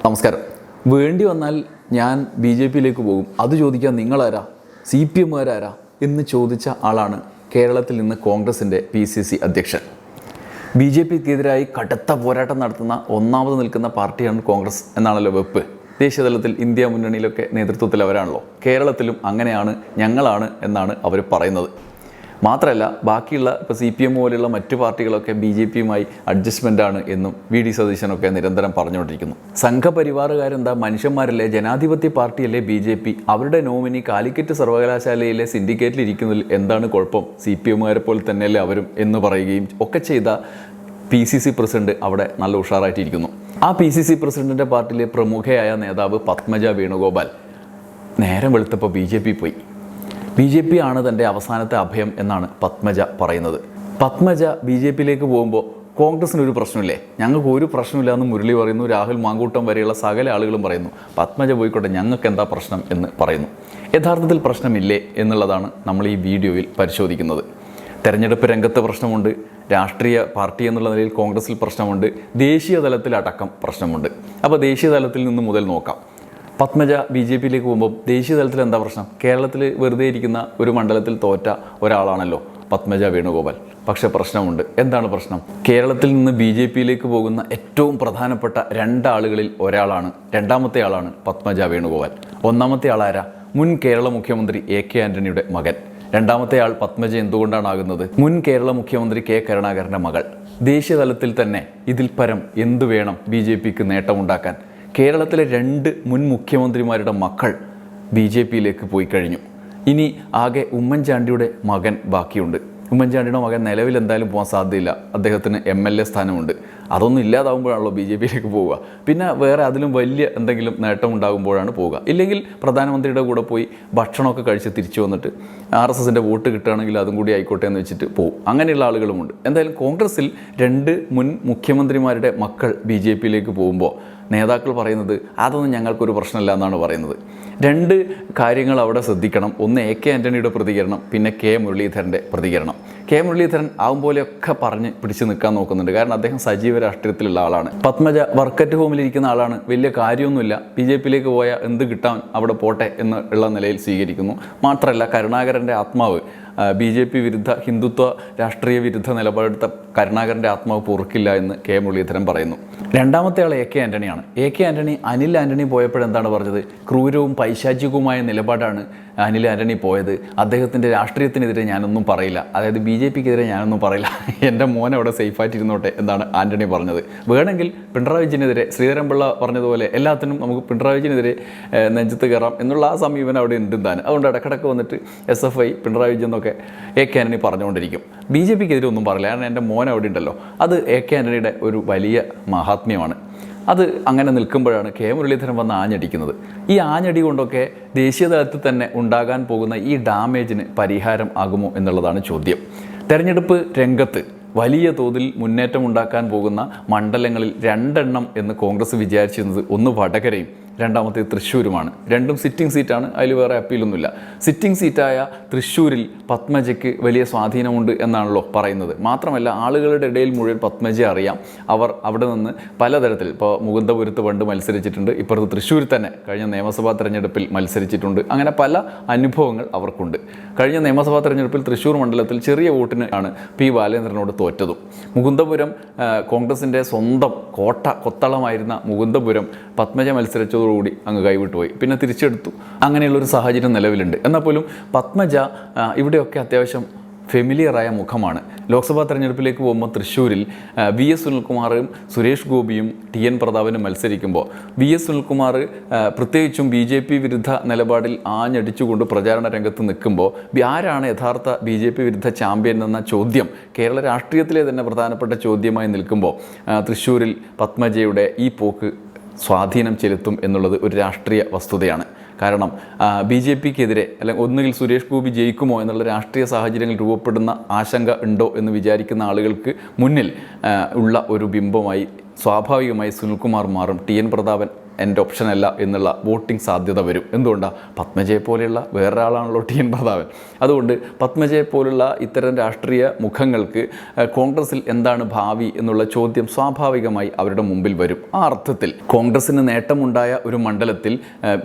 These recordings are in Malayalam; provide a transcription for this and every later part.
നമസ്കാരം. വേണ്ടി വന്നാൽ ഞാൻ BJP-യിലേക്ക് പോകും, അത് ചോദിക്കാൻ നിങ്ങളാരാ, CPM-കാരാരാ എന്ന് ചോദിച്ച ആളാണ് കേരളത്തിൽ നിന്ന് കോൺഗ്രസിൻ്റെ PCC അധ്യക്ഷൻ. BJP-ക്കെതിരായി കടുത്ത പോരാട്ടം നടത്തുന്ന ഒന്നാമത് നിൽക്കുന്ന പാർട്ടിയാണ് കോൺഗ്രസ് എന്നാണല്ലോ വെപ്പ്. ദേശീയതലത്തിൽ ഇന്ത്യ മുന്നണിയിലൊക്കെ നേതൃത്വത്തിൽ അവരാണല്ലോ. കേരളത്തിലും അങ്ങനെയാണ്, ഞങ്ങളാണ് എന്നാണ് അവർ പറയുന്നത്. മാത്രമല്ല ബാക്കിയുള്ള ഇപ്പോൾ CPM പോലെയുള്ള മറ്റു പാർട്ടികളൊക്കെ BJP-യുമായി അഡ്ജസ്റ്റ്മെൻ്റാണ് എന്നും VD സതീശനൊക്കെ നിരന്തരം പറഞ്ഞുകൊണ്ടിരിക്കുന്നു. സംഘപരിവാറുകാരെന്താ മനുഷ്യന്മാരല്ലേ, ജനാധിപത്യ പാർട്ടിയല്ലേ BJP, അവരുടെ നോമിനി കാലിക്കറ്റ് സർവകലാശാലയിലെ സിൻഡിക്കേറ്റിൽ ഇരിക്കുന്നതിൽ എന്താണ് കുഴപ്പം, CPM-കാരെ പോലെ തന്നെയല്ലേ അവരും എന്ന് പറയുകയും ഒക്കെ ചെയ്ത PCC പ്രസിഡന്റ് അവിടെ നല്ല ഉഷാറായിട്ടിരിക്കുന്നു. ആ PCC പ്രസിഡന്റിൻ്റെ പാർട്ടിയിലെ പ്രമുഖയായ നേതാവ് പത്മജ വേണുഗോപാൽ നേരം വെളുത്തപ്പോൾ BJP പോയി. BJP ആണ് തൻ്റെ അവസാനത്തെ അഭയം എന്നാണ് പത്മജ പറയുന്നത്. പത്മജ BJP-യിലേക്ക് പോകുമ്പോൾ കോൺഗ്രസിനൊരു പ്രശ്നമില്ലേ, ഞങ്ങൾക്ക് ഒരു പ്രശ്നമില്ല എന്ന് മുരളി പറയുന്നു. രാഹുൽ മാങ്കൂട്ടം വരെയുള്ള സകല ആളുകളും പറയുന്നു പത്മജ പോയിക്കോട്ടെ, ഞങ്ങൾക്ക് എന്താ പ്രശ്നം എന്ന് പറയുന്നു. യഥാർത്ഥത്തിൽ പ്രശ്നമില്ലേ എന്നുള്ളതാണ് നമ്മൾ ഈ വീഡിയോയിൽ പരിശോധിക്കുന്നത്. തെരഞ്ഞെടുപ്പ് രംഗത്ത് പ്രശ്നമുണ്ട്, രാഷ്ട്രീയ പാർട്ടി എന്നുള്ള നിലയിൽ കോൺഗ്രസിൽ പ്രശ്നമുണ്ട്, ദേശീയ തലത്തിലടക്കം പ്രശ്നമുണ്ട്. അപ്പോൾ ദേശീയ തലത്തിൽ നിന്ന് മുതൽ നോക്കാം. പത്മജ BJP-യിലേക്ക് പോകുമ്പോൾ ദേശീയ തലത്തിൽ എന്താ പ്രശ്നം? കേരളത്തിൽ വെറുതെ ഇരിക്കുന്ന ഒരു മണ്ഡലത്തിൽ തോറ്റ ഒരാളാണല്ലോ പത്മജ വേണുഗോപാൽ. പക്ഷേ പ്രശ്നമുണ്ട്. എന്താണ് പ്രശ്നം? കേരളത്തിൽ നിന്ന് BJP-യിലേക്ക് പോകുന്ന ഏറ്റവും പ്രധാനപ്പെട്ട രണ്ടാളുകളിൽ ഒരാളാണ്, രണ്ടാമത്തെ ആളാണ് പത്മജ വേണുഗോപാൽ. ഒന്നാമത്തെ ആളാരാ? മുൻ കേരള മുഖ്യമന്ത്രി AK ആൻ്റണിയുടെ മകൻ. രണ്ടാമത്തെ ആൾ പത്മജ എന്തുകൊണ്ടാണ് ആകുന്നത്? മുൻ കേരള മുഖ്യമന്ത്രി K കരുണാകരൻ്റെ മകൾ. ദേശീയ തലത്തിൽ തന്നെ ഇതിൽ പരം എന്തു വേണം BJP-ക്ക് നേട്ടമുണ്ടാക്കാൻ? കേരളത്തിലെ 2 മുൻ മുഖ്യമന്ത്രിമാരുടെ മക്കൾ BJP-യിലേക്ക് പോയി കഴിഞ്ഞു. ഇനി ആകെ ഉമ്മൻചാണ്ടിയുടെ മകൻ ബാക്കിയുണ്ട്. ഉമ്മൻചാണ്ടിയുടെ മകൻ നിലവിൽ എന്തായാലും പോകാൻ സാധ്യതയില്ല, അദ്ദേഹത്തിന് MLA സ്ഥാനമുണ്ട്. അതൊന്നും ഇല്ലാതാവുമ്പോഴാണല്ലോ BJP-യിലേക്ക് പോവുക. പിന്നെ വേറെ അതിലും വലിയ എന്തെങ്കിലും നേട്ടം ഉണ്ടാകുമ്പോഴാണ് പോവുക. ഇല്ലെങ്കിൽ പ്രധാനമന്ത്രിയുടെ കൂടെ പോയി ഭക്ഷണമൊക്കെ കഴിച്ച് തിരിച്ചു വന്നിട്ട് RSSൻ്റെ വോട്ട് കിട്ടുകയാണെങ്കിൽ അതും കൂടി ആയിക്കോട്ടെ എന്ന് വെച്ചിട്ട് പോകും. അങ്ങനെയുള്ള ആളുകളുമുണ്ട്. എന്തായാലും കോൺഗ്രസിൽ 2 മുൻ മുഖ്യമന്ത്രിമാരുടെ മക്കൾ BJP-യിലേക്ക് പോകുമ്പോൾ നേതാക്കൾ പറയുന്നത് അതൊന്നും ഞങ്ങൾക്കൊരു പ്രശ്നമില്ല എന്നാണ് പറയുന്നത്. 2 കാര്യങ്ങൾ അവിടെ ശ്രദ്ധിക്കണം. ഒന്ന് AK ആൻ്റണിയുടെ പ്രതികരണം, പിന്നെ K മുരളീധരൻ്റെ പ്രതികരണം. K മുരളീധരൻ ആവും പോലെയൊക്കെ പറഞ്ഞ് പിടിച്ച് നിൽക്കാൻ നോക്കുന്നുണ്ട്. കാരണം അദ്ദേഹം സജീവ രാഷ്ട്രീയത്തിലുള്ള ആളാണ്. പത്മജ വർക്ക് ഹോമിലിരിക്കുന്ന ആളാണ്, വലിയ കാര്യമൊന്നുമില്ല, BJP-യിലേക്ക് പോയാൽ എന്ത് കിട്ടാൻ അവിടെ പോട്ടെ എന്നുള്ള നിലയിൽ സ്വീകരിക്കുന്നു. മാത്രമല്ല കരുണാകരൻ്റെ ആത്മാവ്, BJP വിരുദ്ധ ഹിന്ദുത്വ രാഷ്ട്രീയ വിരുദ്ധ നിലപാടെടുത്ത കരുണാകരൻ്റെ ആത്മാവ് പൊറുക്കില്ല എന്ന് K മുരളീധരൻ പറയുന്നു. രണ്ടാമത്തെ ആൾ AK ആൻ്റണിയാണ്. AK ആൻ്റണി അനിൽ ആൻ്റണി പോയപ്പോഴെന്താണ് പറഞ്ഞത്? ക്രൂരവും പൈശാചികവുമായ നിലപാടാണ് അനിൽ ആൻ്റണി പോയത്. അദ്ദേഹത്തിൻ്റെ രാഷ്ട്രീയത്തിനെതിരെ ഞാനൊന്നും പറയില്ല, അതായത് BJP-ക്കെതിരെ ഞാനൊന്നും പറയില്ല, എൻ്റെ മോൻ അവിടെ സേഫായിട്ടിരുന്നോട്ടെ എന്നാണ് ആൻ്റണി പറഞ്ഞത്. വേണമെങ്കിൽ പിണറായി വിജയനെതിരെ ശ്രീധരൻപിള്ള പറഞ്ഞതുപോലെ എല്ലാത്തിനും നമുക്ക് പിണറായി വിജയനെതിരെ നെഞ്ചത്ത് കയറാം എന്നുള്ള ആ സമീപനം അവിടെ ഉണ്ട് താൻ. അതുകൊണ്ട് ഇടക്കിടക്ക് വന്നിട്ട് SFI പിണറായി വിജയൻ എന്നൊക്കെ AK ആൻ്റണി പറഞ്ഞുകൊണ്ടിരിക്കും. BJP-ക്കെതിരെ ഒന്നും പറയില്ല, കാരണം എൻ്റെ മോൻ അവിടെ ഉണ്ടല്ലോ. അത് AK ആൻ്റണിയുടെ ഒരു വലിയ മഹാത്മ്യമാണ്. അത് അങ്ങനെ നിൽക്കുമ്പോഴാണ് K മുരളീധരൻ വന്ന് ആഞ്ഞടിക്കുന്നത്. ഈ ആഞ്ഞടി കൊണ്ടൊക്കെ ദേശീയ തലത്തിൽ തന്നെ ഉണ്ടാകാൻ പോകുന്ന ഈ ഡാമേജിന് പരിഹാരം ആകുമോ എന്നുള്ളതാണ് ചോദ്യം. തെരഞ്ഞെടുപ്പ് രംഗത്ത് വലിയ തോതിൽ മുന്നേറ്റം ഉണ്ടാക്കാൻ പോകുന്ന മണ്ഡലങ്ങളിൽ 2 എണ്ണം എന്ന് കോൺഗ്രസ് വിചാരിച്ചിരുന്നത്, ഒന്ന് വടകരയും രണ്ടാമത്തേത് തൃശ്ശൂരുമാണ്. 2ഉം സിറ്റിംഗ് സീറ്റാണ്, അതിൽ വേറെ അപ്പീലൊന്നുമില്ല. സിറ്റിംഗ് സീറ്റായ തൃശ്ശൂരിൽ പത്മജയ്ക്ക് വലിയ സ്വാധീനമുണ്ട് എന്നാണല്ലോ പറയുന്നത്. മാത്രമല്ല ആളുകളുടെ ഇടയിൽ മുഴുവൻ പത്മജയെ അറിയാം. അവർ അവിടെ നിന്ന് പലതരത്തിൽ, ഇപ്പോൾ മുകുന്ദപുരത്ത് പണ്ട് മത്സരിച്ചിട്ടുണ്ട്, ഇപ്പുറത്ത് തൃശ്ശൂരിൽ തന്നെ കഴിഞ്ഞ നിയമസഭാ തെരഞ്ഞെടുപ്പിൽ മത്സരിച്ചിട്ടുണ്ട്. അങ്ങനെ പല അനുഭവങ്ങൾ അവർക്കുണ്ട്. കഴിഞ്ഞ നിയമസഭാ തെരഞ്ഞെടുപ്പിൽ തൃശ്ശൂർ മണ്ഡലത്തിൽ ചെറിയ വോട്ടിന് ആണ് P ബാലേന്ദ്രനോട് തോറ്റതും. മുകുന്ദപുരം കോൺഗ്രസിൻ്റെ സ്വന്തം കൊത്തളമായിരുന്ന മുകുന്ദപുരം പത്മജ മത്സരിച്ചതോടുകൂടി അങ്ങ് കൈവിട്ടുപോയി, പിന്നെ തിരിച്ചെടുത്തു. അങ്ങനെയുള്ളൊരു സാഹചര്യം നിലവിലുണ്ട്. എന്നാൽ പോലും പത്മജ ഇവിടെയൊക്കെ അത്യാവശ്യം ഫെമിലിയറായ മുഖമാണ്. ലോക്സഭാ തെരഞ്ഞെടുപ്പിലേക്ക് പോകുമ്പോൾ തൃശ്ശൂരിൽ VS സുനിൽകുമാറും സുരേഷ് ഗോപിയും TN പ്രതാപനും മത്സരിക്കുമ്പോൾ VS സുനിൽകുമാർ പ്രത്യേകിച്ചും BJP വിരുദ്ധ നിലപാടിൽ ആഞ്ഞടിച്ചുകൊണ്ട് പ്രചാരണ രംഗത്ത് നിൽക്കുമ്പോൾ ആരാണ് യഥാർത്ഥ BJP വിരുദ്ധ ചാമ്പ്യൻ എന്ന ചോദ്യം കേരള രാഷ്ട്രീയത്തിലെ തന്നെ പ്രധാനപ്പെട്ട ചോദ്യമായി നിൽക്കുമ്പോൾ തൃശ്ശൂരിൽ പത്മജയുടെ ഈ പോക്ക് സ്വാധീനം ചെലുത്തും എന്നുള്ളത് ഒരു രാഷ്ട്രീയ വസ്തുതയാണ്. കാരണം BJP-ക്കെതിരെ അല്ലെങ്കിൽ ഒന്നുകിൽ സുരേഷ് ഗോപി ജയിക്കുമോ എന്നുള്ള രാഷ്ട്രീയ സാഹചര്യങ്ങൾ രൂപപ്പെടുന്ന ആശങ്ക ഉണ്ടോ എന്ന് വിചാരിക്കുന്ന ആളുകൾക്ക് മുന്നിൽ ഉള്ള ഒരു ബിംബമായി സ്വാഭാവികമായി സുനിൽകുമാർ മാറും. TN പ്രതാപൻ എൻ്റെ ഓപ്ഷനല്ല എന്നുള്ള വോട്ടിംഗ് സാധ്യത വരും. എന്തുകൊണ്ടാണ്? പത്മജയെ പോലെയുള്ള വേറൊരാളാണല്ലോ ടി.എൻ. പ്രതാപൻ. അതുകൊണ്ട് പത്മജയെ പോലുള്ള ഇത്തരം രാഷ്ട്രീയ മുഖങ്ങൾക്ക് കോൺഗ്രസിൽ എന്താണ് ഭാവി എന്നുള്ള ചോദ്യം സ്വാഭാവികമായി അവരുടെ മുമ്പിൽ വരും. ആ അർത്ഥത്തിൽ കോൺഗ്രസിന് നേട്ടമുണ്ടായ ഒരു മണ്ഡലത്തിൽ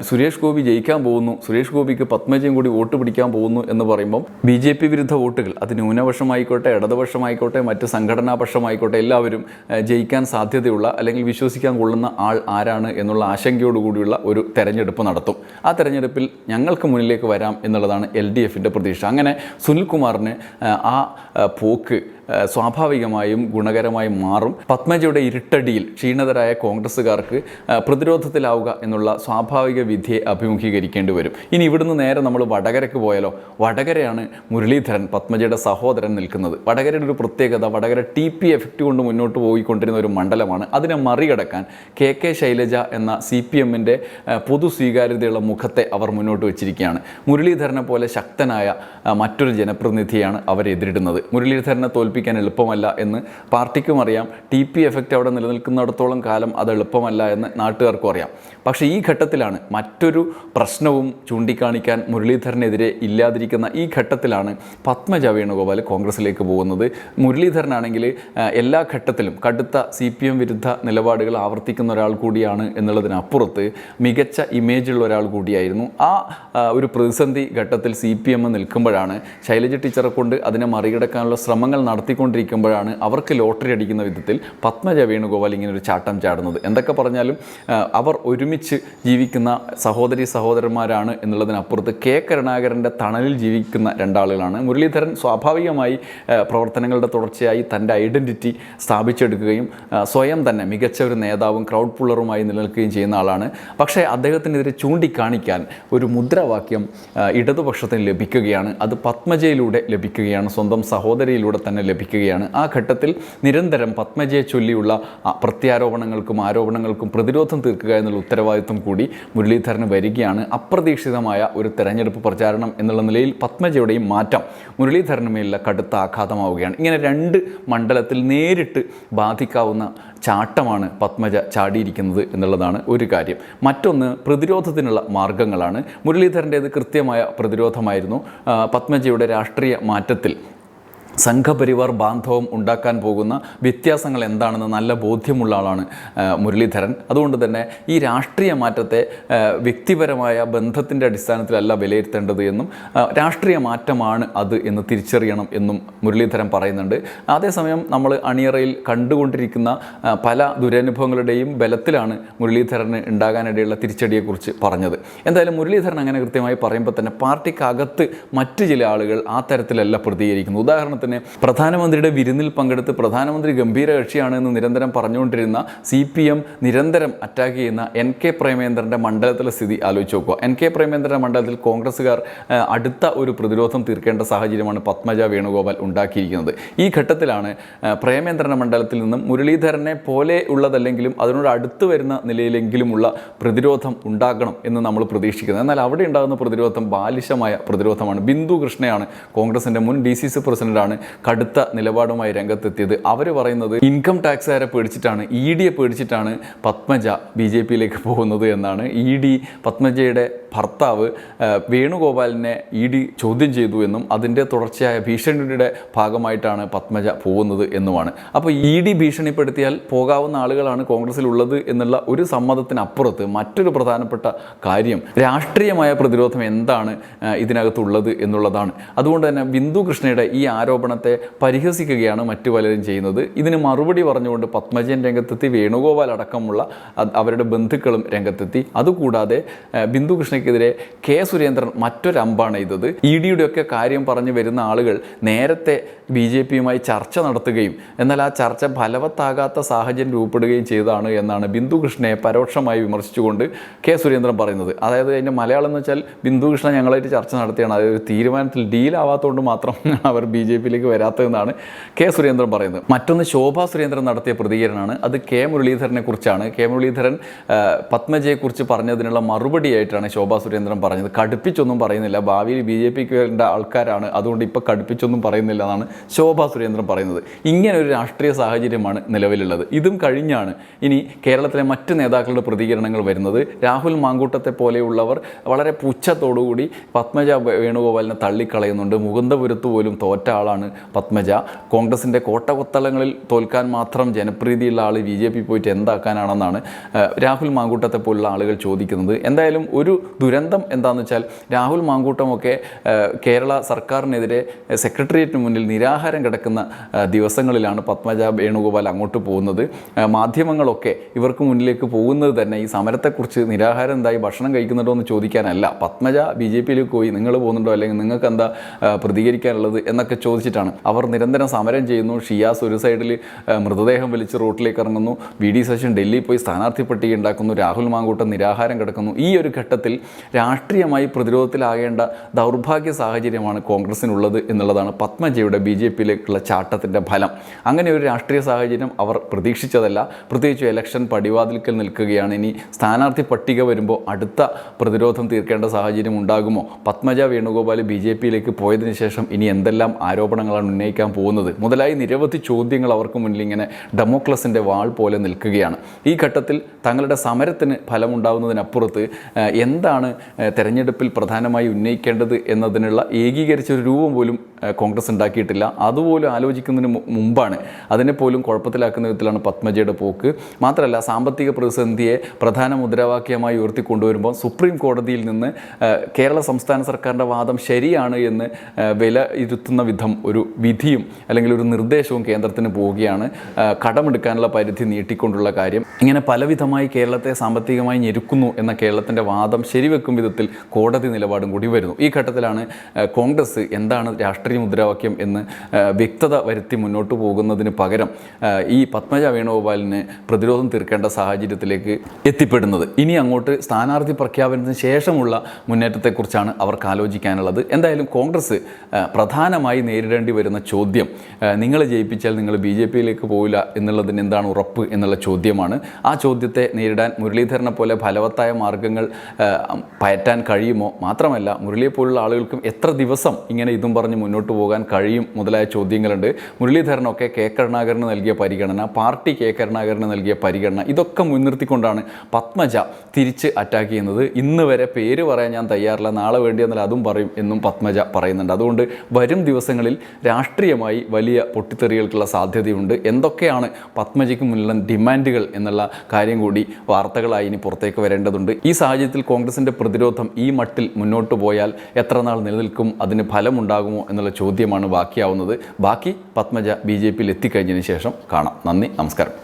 സുരേഷ് ഗോപി ജയിക്കാൻ പോകുന്നു, സുരേഷ് ഗോപിക്ക് പത്മജയും കൂടി വോട്ട് പിടിക്കാൻ പോകുന്നു എന്ന് പറയുമ്പം BJP വിരുദ്ധ വോട്ടുകൾ, അത് ന്യൂനപക്ഷമായിക്കോട്ടെ, ഇടതുപക്ഷമായിക്കോട്ടെ, മറ്റ് സംഘടനാ പക്ഷമായിക്കോട്ടെ, എല്ലാവരും ജയിക്കാൻ സാധ്യതയുള്ള അല്ലെങ്കിൽ വിശ്വസിക്കാൻ കൊള്ളുന്ന ആൾ ആരാണ് എന്നുള്ള ആശങ്കയോടുകൂടിയുള്ള ഒരു തെരഞ്ഞെടുപ്പ് നടത്തും. ആ തെരഞ്ഞെടുപ്പിൽ ഞങ്ങൾക്ക് മുന്നിലേക്ക് വരാം എന്നുള്ളതാണ് LDFിൻ്റെ പ്രതീക്ഷ. അങ്ങനെ സുനിൽകുമാറിന് ആ പോക്ക് സ്വാഭാവികമായും ഗുണകരമായി മാറും. പത്മജയുടെ ഇരുട്ടടിയിൽ ക്ഷീണിതരായ കോൺഗ്രസ്സുകാർക്ക് പ്രതിരോധത്തിലാവുക എന്നുള്ള സ്വാഭാവിക വിധിയെ അഭിമുഖീകരിക്കേണ്ടി വരും. ഇനി ഇവിടുന്ന് നേരെ നമ്മൾ വടകരയ്ക്ക് പോയാലോ? വടകരയാണ് മുരളീധരൻ, പത്മജയുടെ സഹോദരൻ, നിൽക്കുന്നത്. വടകരയുടെ ഒരു പ്രത്യേകത, വടകര TP എഫക്റ്റ് കൊണ്ട് മുന്നോട്ട് പോയിക്കൊണ്ടിരുന്ന ഒരു മണ്ഡലമാണ്. അതിനെ മറികടക്കാൻ KK ശൈലജ എന്ന CPMൻ്റെ പൊതു സ്വീകാര്യതയുള്ള മുഖത്തെ അവർ മുന്നോട്ട് വെച്ചിരിക്കുകയാണ്. മുരളീധരനെ പോലെ ശക്തനായ മറ്റൊരു ജനപ്രതിനിധിയാണ് അവരെതിരിടുന്നത്. മുരളീധരനെ തോൽപ്പിക്കാൻ എളുപ്പമല്ല എന്ന് പാർട്ടിക്കും അറിയാം. TP എഫക്റ്റ് അവിടെ നിലനിൽക്കുന്നിടത്തോളം കാലം അത് എളുപ്പമല്ല എന്ന് നാട്ടുകാർക്കും അറിയാം. പക്ഷേ ഈ ഘട്ടത്തിലാണ് മറ്റൊരു പ്രശ്നവും ചൂണ്ടിക്കാണിക്കാൻ മുരളീധരനെതിരെ ഇല്ലാതിരിക്കുന്ന ഈ ഘട്ടത്തിലാണ് പത്മജ വേണുഗോപാൽ കോൺഗ്രസിലേക്ക് പോകുന്നത്. മുരളീധരനാണെങ്കിൽ എല്ലാ ഘട്ടത്തിലും കടുത്ത CPM വിരുദ്ധ നിലപാടുകൾ ആവർത്തിക്കുന്ന ഒരാൾ കൂടിയാണ് എന്നുള്ളതിനപ്പുറത്ത് മികച്ച ഇമേജുള്ള ഒരാൾ കൂടിയായിരുന്നു. ആ ഒരു പ്രതിസന്ധി ഘട്ടത്തിൽ CPM നിൽക്കുമ്പോഴാണ് ശൈലജ ടീച്ചറെ കൊണ്ട് അതിനെ മറികടക്കാനുള്ള ശ്രമങ്ങൾ നടത്തിക്കൊണ്ടിരിക്കുമ്പോഴാണ് അവർക്ക് ലോട്ടറി അടിക്കുന്ന വിധത്തിൽ പത്മജ വേണുഗോപാൽ ഇങ്ങനെ ഒരു ചാട്ടം ചാടുന്നത്. എന്തൊക്കെ പറഞ്ഞാലും അവർ ഒരുമിച്ച് ജീവിക്കുന്ന സഹോദരന്മാരാണ് എന്നുള്ളതിനപ്പുറത്ത് K കരുണാകരൻ്റെ തണലിൽ ജീവിക്കുന്ന രണ്ടാളുകളാണ്. മുരളീധരൻ സ്വാഭാവികമായി പ്രവർത്തനങ്ങളുടെ തുടർച്ചയായി തൻ്റെ ഐഡൻറ്റിറ്റി സ്ഥാപിച്ചെടുക്കുകയും സ്വയം തന്നെ മികച്ച ഒരു നേതാവും ക്രൗഡ് പുള്ളറുമായി നിലനിൽക്കുകയും ചെയ്യുന്ന ആളാണ്. പക്ഷേ അദ്ദേഹത്തിനെതിരെ ചൂണ്ടിക്കാണിക്കാൻ ഒരു മുദ്രാവാക്യം ഇടതുപക്ഷത്തിന് ലഭിക്കുകയാണ്. അത് പത്മജയിലൂടെ ലഭിക്കുകയാണ്, സ്വന്തം സഹോദരിയിലൂടെ തന്നെ ലഭിക്കുകയാണ്. ആ ഘട്ടത്തിൽ നിരന്തരം പത്മജയെ ചൊല്ലിയുള്ള പ്രത്യാരോപണങ്ങൾക്കും ആരോപണങ്ങൾക്കും പ്രതിരോധം തീർക്കുക എന്നുള്ള ഉത്തരവാദിത്വം കൂടി മുരളീധരന് വരികയാണ്. അപ്രതീക്ഷിതമായ ഒരു തെരഞ്ഞെടുപ്പ് പ്രചാരണം എന്നുള്ള നിലയിൽ പത്മജയുടെയും മാറ്റം മുരളീധരന് മേലുള്ള കടുത്ത ആഘാതമാവുകയാണ്. ഇങ്ങനെ രണ്ട് മണ്ഡലത്തിൽ നേരിട്ട് ബാധിക്കാവുന്ന ചാട്ടമാണ് പത്മജ ചാടിയിരിക്കുന്നത് എന്നുള്ളതാണ് ഒരു കാര്യം. മറ്റൊന്ന് പ്രതിരോധത്തിനുള്ള മാർഗങ്ങളാണ്. മുരളീധരൻ്റേത് കൃത്യമായ പ്രതിരോധമായിരുന്നു. പത്മജയുടെ രാഷ്ട്രീയ മാറ്റത്തിൽ സംഘപരിവാർ ബാന്ധവം ഉണ്ടാക്കാൻ പോകുന്ന വ്യത്യാസങ്ങൾ എന്താണെന്ന് നല്ല ബോധ്യമുള്ള ആളാണ് മുരളീധരൻ. അതുകൊണ്ട് തന്നെ ഈ രാഷ്ട്രീയ മാറ്റത്തെ വ്യക്തിപരമായ ബന്ധത്തിൻ്റെ അടിസ്ഥാനത്തിലല്ല വിലയിരുത്തേണ്ടത് എന്നും രാഷ്ട്രീയ മാറ്റമാണ് അത് എന്ന് തിരിച്ചറിയണം എന്നും മുരളീധരൻ പറയുന്നുണ്ട്. അതേസമയം നമ്മൾ അണിയറയിൽ കണ്ടുകൊണ്ടിരിക്കുന്ന പല ദുരനുഭവങ്ങളുടെയും ബലത്തിലാണ് മുരളീധരന് ഉണ്ടാകാനിടയുള്ള തിരിച്ചടിയെക്കുറിച്ച് പറഞ്ഞത്. എന്തായാലും മുരളീധരൻ അങ്ങനെ കൃത്യമായി പറയുമ്പോൾ തന്നെ പാർട്ടിക്കകത്ത് മറ്റു ചില ആളുകൾ ആ തരത്തിലല്ല പ്രതികരിക്കുന്നു. ഉദാഹരണത്തിന് പ്രധാനമന്ത്രിയുടെ വിരുന്നിൽ പങ്കെടുത്ത് പ്രധാനമന്ത്രി ഗംഭീര കക്ഷിയാണ് എന്ന് നിരന്തരം പറഞ്ഞുകൊണ്ടിരുന്ന CPM നിരന്തരം അറ്റാക്ക് ചെയ്യുന്ന NK പ്രേമേന്ദ്രൻ്റെ മണ്ഡലത്തിലെ സ്ഥിതി ആലോചിച്ച് നോക്കുക. NK പ്രേമേന്ദ്രൻ്റെ മണ്ഡലത്തിൽ കോൺഗ്രസ്സുകാർ അടുത്ത ഒരു പ്രതിരോധം തീർക്കേണ്ട സാഹചര്യമാണ് പത്മജ വേണുഗോപാൽ ഉണ്ടാക്കിയിരിക്കുന്നത്. ഈ ഘട്ടത്തിലാണ് പ്രേമേന്ദ്രൻ്റെ മണ്ഡലത്തിൽ നിന്നും മുരളീധരനെ പോലെ ഉള്ളതല്ലെങ്കിലും അതിനോട് അടുത്ത് വരുന്ന നിലയിലെങ്കിലുമുള്ള പ്രതിരോധം ഉണ്ടാകണം എന്ന് നമ്മൾ പ്രതീക്ഷിക്കുന്നത്. എന്നാൽ അവിടെ ഉണ്ടാകുന്ന പ്രതിരോധം ബാലിശമായ പ്രതിരോധമാണ്. ബിന്ദു കൃഷ്ണയാണ് കോൺഗ്രസിൻ്റെ മുൻ DCC പ്രസിഡന്റാണ് കടുത്ത നിലപാടുമായി രംഗത്തെത്തിയത്. അവർ പറയുന്നത് ഇൻകം ടാക്സുകാരെ പേടിച്ചിട്ടാണ്, ED പേടിച്ചിട്ടാണ് പത്മജ BJPയിലേക്ക് പോകുന്നത് എന്നാണ്. ED പത്മജയുടെ ഭർത്താവ് വേണുഗോപാലിനെ ED ചോദ്യം ചെയ്തു എന്നും അതിൻ്റെ തുടർച്ചയായ ഭീഷണിയുടെ ഭാഗമായിട്ടാണ് പത്മജ പോകുന്നത് എന്നുമാണ്. അപ്പോൾ ED ഭീഷണിപ്പെടുത്തിയാൽ പോകാവുന്ന ആളുകളാണ് കോൺഗ്രസിലുള്ളത് എന്നുള്ള ഒരു സമ്മതത്തിനപ്പുറത്ത് മറ്റൊരു പ്രധാനപ്പെട്ട കാര്യം രാഷ്ട്രീയമായ പ്രതിരോധം എന്താണ് ഇതിനകത്തുള്ളത് എന്നുള്ളതാണ്. അതുകൊണ്ട് തന്നെ ബിന്ദു കൃഷ്ണയുടെ ഈ ആരോപണത്തെ പരിഹസിക്കുകയാണ് മറ്റു പലരും ചെയ്യുന്നത്. ഇതിന് മറുപടി പറഞ്ഞുകൊണ്ട് പത്മജൻ രംഗത്തെത്തി, വേണുഗോപാൽ അടക്കമുള്ള അവരുടെ ബന്ധുക്കളും രംഗത്തെത്തി. അതുകൂടാതെ ബിന്ദു കൃഷ്ണയ്ക്കെതിരെ K സുരേന്ദ്രൻ മറ്റൊരമ്പാണ് ചെയ്തത്. EDയുടെ ഒക്കെ കാര്യം പറഞ്ഞു വരുന്ന ആളുകൾ നേരത്തെ BJPയുമായി ചർച്ച നടത്തുകയും എന്നാൽ ആ ചർച്ച ഫലവത്താകാത്ത സാഹചര്യം രൂപപ്പെടുകയും ചെയ്തതാണ് എന്നാണ് ബിന്ദു കൃഷ്ണയെ പരോക്ഷമായി വിമർശിച്ചുകൊണ്ട് K സുരേന്ദ്രൻ പറയുന്നത്. അതായത് അതിൻ്റെ മലയാളം എന്ന് വെച്ചാൽ ബിന്ദു കൃഷ്ണ ഞങ്ങളായിട്ട് ചർച്ച നടത്തിയാണ്, അതായത് തീരുമാനത്തിൽ ഡീലാവാത്തതുകൊണ്ട് മാത്രം അവർ BJPയിലേക്ക് വരാത്തതെന്നാണ് K സുരേന്ദ്രൻ പറയുന്നത്. മറ്റൊന്ന് ശോഭാ സുരേന്ദ്രൻ നടത്തിയ പ്രതികരണമാണ്. അത് K മുരളീധരനെ കുറിച്ചാണ്. K മുരളീധരൻ പത്മജയെക്കുറിച്ച് പറഞ്ഞതിനുള്ള മറുപടിയായിട്ടാണ് ശോഭാ ശോഭാ സുരേന്ദ്രൻ പറഞ്ഞത്. കടുപ്പിച്ചൊന്നും പറയുന്നില്ല, ഭാവിയിൽ BJPക്ക് വേണ്ട ആൾക്കാരാണ്, അതുകൊണ്ട് ഇപ്പോൾ കടുപ്പിച്ചൊന്നും പറയുന്നില്ല എന്നാണ് ശോഭാ സുരേന്ദ്രൻ പറയുന്നത്. ഇങ്ങനെ ഒരു രാഷ്ട്രീയ സാഹചര്യമാണ് നിലവിലുള്ളത്. ഇതും കഴിഞ്ഞാണ് ഇനി കേരളത്തിലെ മറ്റ് നേതാക്കളുടെ പ്രതികരണങ്ങൾ വരുന്നത്. രാഹുൽ മാങ്കൂട്ടത്തെ പോലെയുള്ളവർ വളരെ പുച്ഛത്തോടുകൂടി പത്മജ വേണുഗോപാലിനെ തള്ളിക്കളയുന്നുണ്ട്. മുകുന്ദപുരത്ത് പോലും തോറ്റ ആളാണ് പത്മജ. കോൺഗ്രസിൻ്റെ കോട്ടകൊത്തളങ്ങളിൽ തോൽക്കാൻ മാത്രം ജനപ്രീതിയുള്ള ആൾ BJP പോയിട്ട് എന്താക്കാനാണെന്നാണ് രാഹുൽ മാങ്കൂട്ടത്തെ പോലുള്ള ആളുകൾ ചോദിക്കുന്നത്. എന്തായാലും ഒരു ദുരന്തം എന്താണെന്ന് വെച്ചാൽ രാഹുൽ മാങ്കൂട്ടമൊക്കെ കേരള സർക്കാരിനെതിരെ സെക്രട്ടേറിയറ്റിന് മുന്നിൽ നിരാഹാരം കിടക്കുന്ന ദിവസങ്ങളിലാണ് പത്മജ വേണുഗോപാൽ അങ്ങോട്ട് പോകുന്നത്. മാധ്യമങ്ങളൊക്കെ ഇവർക്ക് മുന്നിലേക്ക് പോകുന്നത് തന്നെ ഈ സമരത്തെക്കുറിച്ച് നിരാഹാരം എന്തായി ഭക്ഷണം കഴിക്കുന്നുണ്ടോ എന്ന് ചോദിക്കാനല്ല, പത്മജ BJPയിലേക്ക് പോയി നിങ്ങൾ പോകുന്നുണ്ടോ അല്ലെങ്കിൽ നിങ്ങൾക്ക് എന്താ പ്രതികരിക്കാനുള്ളത് എന്നൊക്കെ ചോദിച്ചിട്ടാണ്. അവർ നിരന്തരം സമരം ചെയ്യുന്നു. ഷിയാസ് ഒരു സൈഡിൽ മൃതദേഹം വലിച്ച് റോട്ടിലേക്ക് ഇറങ്ങുന്നു, VD സച്ചിൻ ഡൽഹിയിൽ പോയി സ്ഥാനാർത്ഥി പട്ടിക ഉണ്ടാക്കുന്നു, രാഹുൽ മാങ്കൂട്ടം നിരാഹാരം കിടക്കുന്നു. ഈ ഒരു ഘട്ടത്തിൽ രാഷ്ട്രീയമായി പ്രതിരോധത്തിലാകേണ്ട ദൗർഭാഗ്യ സാഹചര്യമാണ് കോൺഗ്രസിനുള്ളത് എന്നുള്ളതാണ് പത്മജയുടെ BJPയിലേക്കുള്ള ചാട്ടത്തിൻ്റെ ഫലം. അങ്ങനെ ഒരു രാഷ്ട്രീയ സാഹചര്യം അവർ പ്രതീക്ഷിച്ചതല്ല. പ്രത്യേകിച്ച് ഇലക്ഷൻ പടിവാതിൽക്കൽ നിൽക്കുകയാണ്. ഇനി സ്ഥാനാർത്ഥി പട്ടിക വരുമ്പോൾ അടുത്ത പ്രതിരോധം തീർക്കേണ്ട സാഹചര്യം ഉണ്ടാകുമോ? പത്മജ വേണുഗോപാൽ BJPയിലേക്ക് പോയതിനു ശേഷം ഇനി എന്തെല്ലാം ആരോപണങ്ങളാണ് ഉന്നയിക്കാൻ പോകുന്നത് മുതലായി നിരവധി ചോദ്യങ്ങൾ അവർക്ക് മുന്നിൽ ഇങ്ങനെ ഡെമോക്ലസിൻ്റെ വാൾ പോലെ നിൽക്കുകയാണ്. ഈ ഘട്ടത്തിൽ തങ്ങളുടെ സമരത്തിന് ഫലമുണ്ടാകുന്നതിനപ്പുറത്ത് എന്താണ് തെരഞ്ഞെടുപ്പിൽ പ്രധാനമായി ഉന്നയിക്കേണ്ടത് എന്നതിനുള്ള ഏകീകരിച്ചൊരു രൂപം പോലും കോൺഗ്രസ് ഉണ്ടാക്കിയിട്ടില്ല. അതുപോലും ആലോചിക്കുന്നതിന് മുമ്പാണ് അതിനെപ്പോലും കുഴപ്പത്തിലാക്കുന്ന വിധത്തിലാണ് പത്മജയുടെ പോക്ക്. മാത്രമല്ല, സാമ്പത്തിക പ്രതിസന്ധിയെ പ്രധാന മുദ്രാവാക്യമായി ഉയർത്തിക്കൊണ്ടുവരുമ്പോൾ സുപ്രീം കോടതിയിൽ നിന്ന് കേരള സംസ്ഥാന സർക്കാരിൻ്റെ വാദം ശരിയാണ് എന്ന് വിലയിരുത്തുന്ന വിധം ഒരു വിധിയും അല്ലെങ്കിൽ ഒരു നിർദ്ദേശവും കേന്ദ്രത്തിന് പോവുകയാണ്. കടമെടുക്കാനുള്ള പരിധി നീട്ടിക്കൊണ്ടുള്ള കാര്യം, ഇങ്ങനെ പലവിധമായി കേരളത്തെ സാമ്പത്തികമായി ഞെരുക്കുന്നു എന്ന കേരളത്തിൻ്റെ വാദം ശരിവെക്കും വിധത്തിൽ കോടതി നിലപാടും കൂടി വരുന്നു. ഈ ഘട്ടത്തിലാണ് കോൺഗ്രസ് എന്താണ് രാഷ്ട്രീയ മുദ്രാവാക്യം എന്ന് വ്യക്തത വരുത്തി മുന്നോട്ട് പോകുന്നതിന് പകരം ഈ പത്മജ വേണുഗോപാലിന് പ്രതിരോധം തീർക്കേണ്ട സാഹചര്യത്തിലേക്ക് എത്തിപ്പെടുന്നത്. ഇനി അങ്ങോട്ട് സ്ഥാനാർത്ഥി പ്രഖ്യാപനത്തിന് ശേഷമുള്ള മുന്നേറ്റത്തെക്കുറിച്ചാണ് അവർക്ക് ആലോചിക്കാനുള്ളത്. എന്തായാലും കോൺഗ്രസ് പ്രധാനമായി നേരിടേണ്ടി വരുന്ന ചോദ്യം, നിങ്ങൾ ജയിപ്പിച്ചാൽ നിങ്ങൾ BJPയിലേക്ക് പോവില്ല എന്നുള്ളതിന് എന്താണ് ഉറപ്പ് എന്നുള്ള ചോദ്യമാണ്. ആ ചോദ്യത്തെ നേരിടാൻ മുരളീധരനെ പോലെ ഫലവത്തായ മാർഗ്ഗങ്ങൾ പയറ്റാൻ കഴിയുമോ? മാത്രമല്ല, മുരളിയെപ്പോലുള്ള ആളുകൾക്കും എത്ര ദിവസം ഇങ്ങനെ ഇതും പറഞ്ഞ് മുന്നോട്ട് പോകാൻ കഴിയും മുതലായ ചോദ്യങ്ങളുണ്ട്. മുരളീധരനൊക്കെ കെ കരുണാകരന് നൽകിയ പരിഗണന, പാർട്ടി കെ കരുണാകരന് നൽകിയ പരിഗണന, ഇതൊക്കെ മുൻനിർത്തിക്കൊണ്ടാണ് പത്മജ തിരിച്ച് അറ്റാക്ക് ചെയ്യുന്നത്. ഇന്ന് വരെ പേര് പറയാൻ ഞാൻ തയ്യാറില്ല, നാളെ വേണ്ടിയെന്നാൽ അതും പറയും എന്നും പത്മജ പറയുന്നുണ്ട്. അതുകൊണ്ട് വരും ദിവസങ്ങളിൽ രാഷ്ട്രീയമായി വലിയ പൊട്ടിത്തെറികൾക്കുള്ള സാധ്യതയുണ്ട്. എന്തൊക്കെയാണ് പത്മജയ്ക്ക് മുന്നിലുള്ള ഡിമാൻഡുകൾ എന്നുള്ള കാര്യം കൂടി വാർത്തകളായി ഇനി പുറത്തേക്ക് വരേണ്ടതുണ്ട്. ഈ സാഹചര്യത്തിൽ കോൺഗ്രസിൻ്റെ പ്രതിരോധം ഈ മട്ടിൽ മുന്നോട്ട് പോയാൽ എത്ര നാൾ നിലനിൽക്കും, അതിന് ഫലമുണ്ടാകുമോ എന്നുള്ള ചോദ്യമാണ് ബാക്കിയാവുന്നത്. ബാക്കി പത്മജ BJPയിൽ എത്തിക്കഴിഞ്ഞതിന് ശേഷം കാണാം. നന്ദി, നമസ്കാരം.